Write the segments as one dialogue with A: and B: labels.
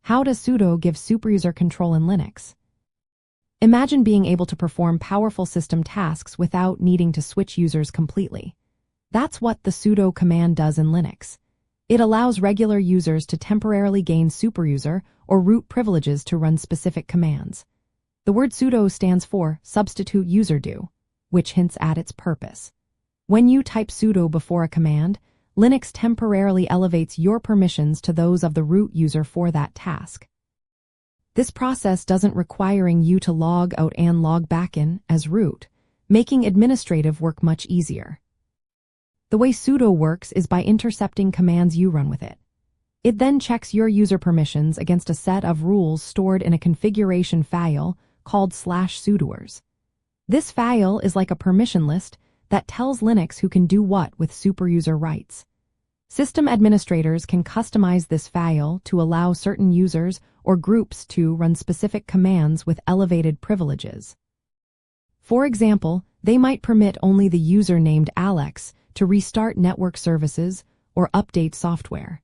A: How does sudo give superuser control in Linux? Imagine being able to perform powerful system tasks without needing to switch users completely. That's what the sudo command does in Linux. It allows regular users to temporarily gain superuser or root privileges to run specific commands. The word sudo stands for substitute user do, which hints at its purpose. When you type sudo before a command, Linux temporarily elevates your permissions to those of the root user for that task. This process doesn't require you to log out and log back in as root, making administrative work much easier. The way sudo works is by intercepting commands you run with it. It then checks your user permissions against a set of rules stored in a configuration file called /sudoers. This file is like a permission list that tells Linux who can do what with superuser rights. System administrators can customize this file to allow certain users or groups to run specific commands with elevated privileges. For example, they might permit only the user named Alex to restart network services or update software.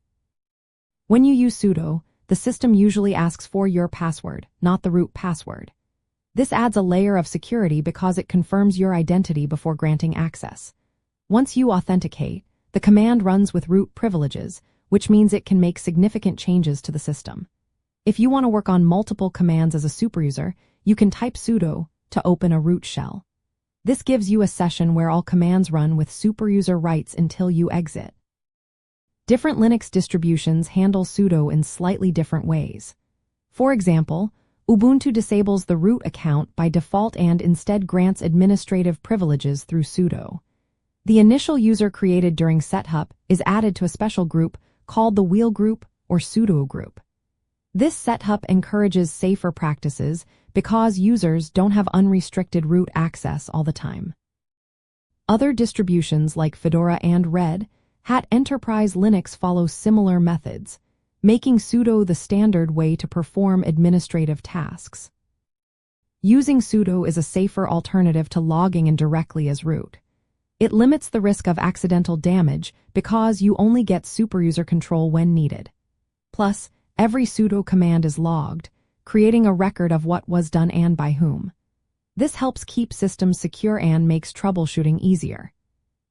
A: When you use sudo, the system usually asks for your password, not the root password. This adds a layer of security because it confirms your identity before granting access. Once you authenticate, the command runs with root privileges, which means it can make significant changes to the system. If you want to work on multiple commands as a superuser, you can type sudo to open a root shell. This gives you a session where all commands run with superuser rights until you exit. Different Linux distributions handle sudo in slightly different ways. For example, Ubuntu disables the root account by default and instead grants administrative privileges through sudo. The initial user created during setup is added to a special group called the wheel group or sudo group. This setup encourages safer practices because users don't have unrestricted root access all the time. Other distributions like Fedora and Red Hat Enterprise Linux follow similar methods, making sudo the standard way to perform administrative tasks. Using sudo is a safer alternative to logging in directly as root. It limits the risk of accidental damage because you only get superuser control when needed. Plus, every sudo command is logged, creating a record of what was done and by whom. This helps keep systems secure and makes troubleshooting easier.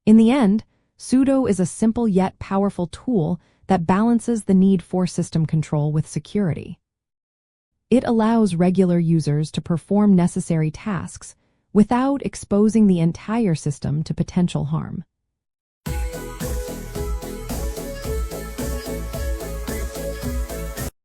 A: In the end, sudo is a simple yet powerful tool that balances the need for system control with security. It allows regular users to perform necessary tasks without exposing the entire system to potential harm.